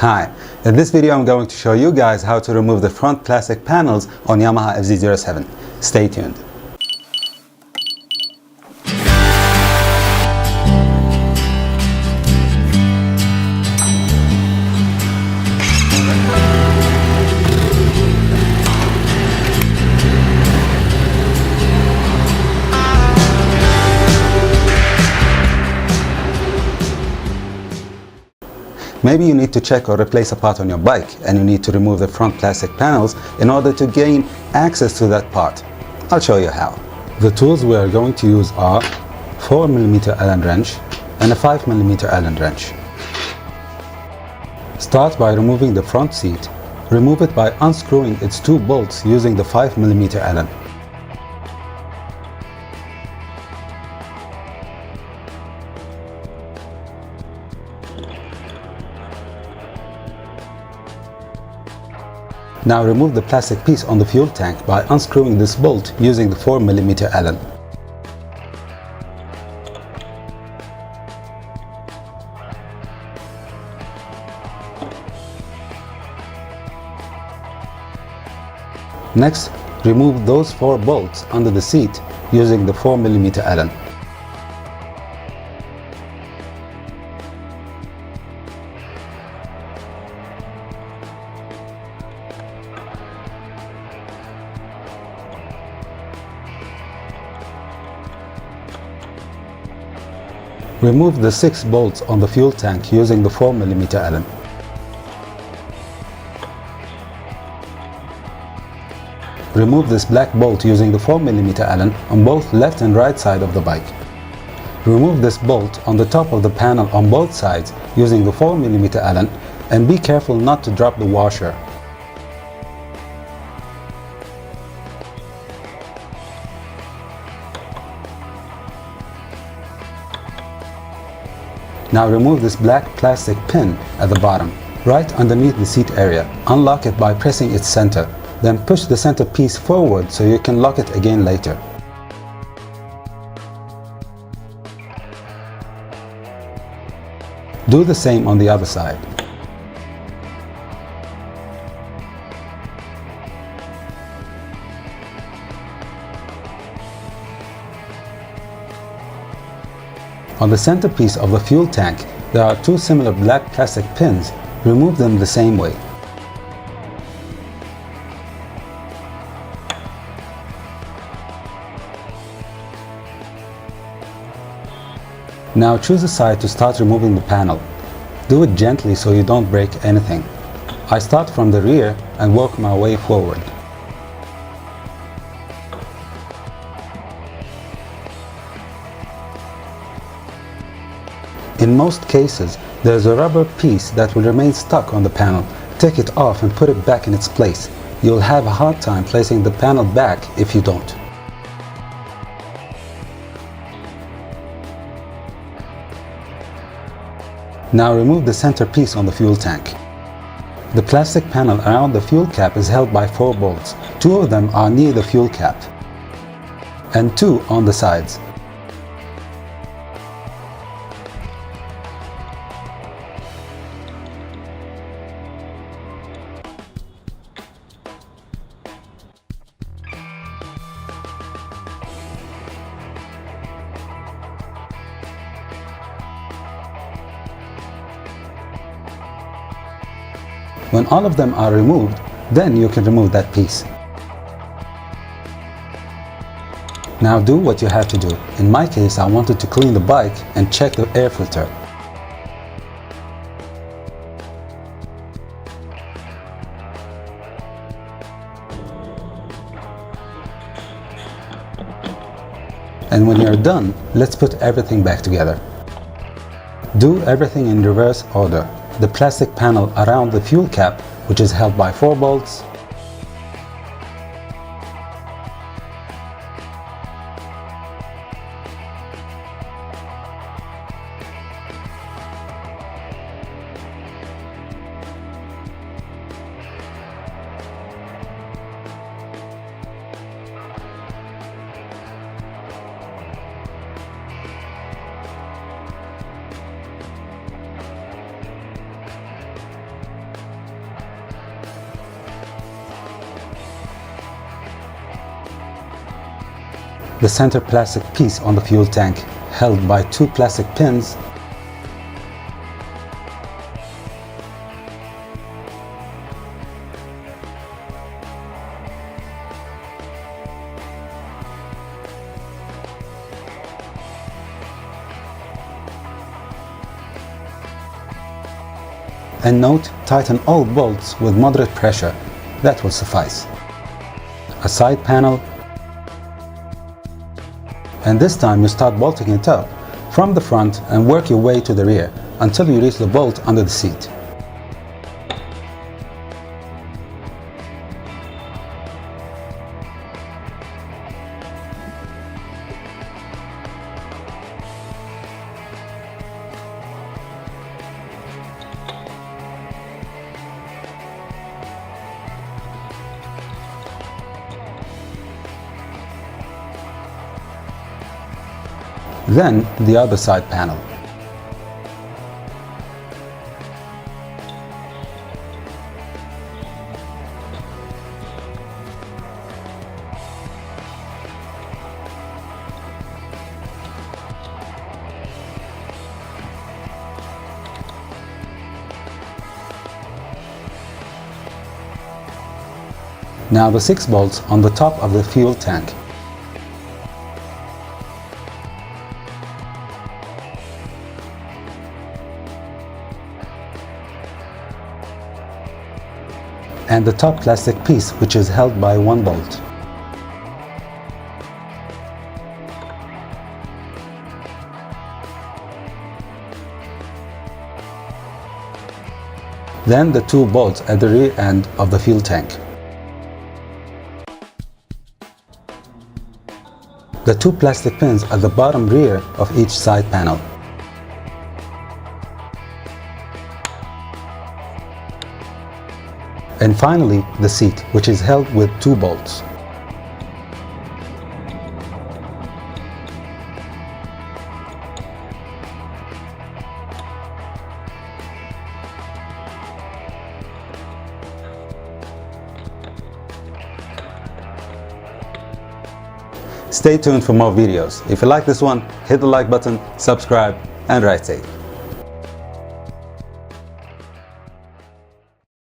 Hi, in this video I'm going to show you guys how to remove the front plastic panels on Yamaha FZ07. Stay tuned. Maybe you need to check or replace a part on your bike and you need to remove the front plastic panels in order to gain access to that part. I'll show you how. The tools we are going to use are 4mm Allen wrench and a 5mm Allen wrench. Start by removing the front seat. Remove it by unscrewing its two bolts using the 5mm Allen. Now remove the plastic piece on the fuel tank by unscrewing this bolt using the 4mm Allen. Next, remove those 4 bolts under the seat using the 4mm Allen. Remove the 6 bolts on the fuel tank using the 4mm Allen. Remove this black bolt using the 4mm Allen on both left and right side of the bike. Remove this bolt on the top of the panel on both sides using the 4mm Allen and be careful not to drop the washer. Now remove this black plastic pin at the bottom, right underneath the seat area. Unlock it by pressing its center. Then push the center piece forward so you can lock it again later. Do the same on the other side. On the centerpiece of the fuel tank, there are 2 similar black plastic pins. Remove them the same way. Now choose a side to start removing the panel. Do it gently so you don't break anything. I start from the rear and work my way forward. In most cases, there is a rubber piece that will remain stuck on the panel. Take it off and put it back in its place. You'll have a hard time placing the panel back if you don't. Now remove the center piece on the fuel tank. The plastic panel around the fuel cap is held by 4 bolts. 2 of them are near the fuel cap and 2 on the sides. When all of them are removed, then you can remove that piece. Now do what you have to do. In my case, I wanted to clean the bike and check the air filter. And when you're done, let's put everything back together. Do everything in reverse order. The plastic panel around the fuel cap, which is held by 4 bolts. the center plastic piece on the fuel tank, held by two plastic pins, and note, tighten all bolts with moderate pressure. That will suffice. A side panel, and this time you start bolting it up from the front and work your way to the rear until you reach the bolt under the seat. Then the other side panel. Now the 6 bolts on the top of the fuel tank. And the top plastic piece, which is held by 1 bolt. Then the 2 bolts at the rear end of the fuel tank. The 2 plastic pins at the bottom rear of each side panel. And finally, the seat, which is held with 2 bolts. Stay tuned for more videos. If you like this one, hit the like button, subscribe, and ride safe.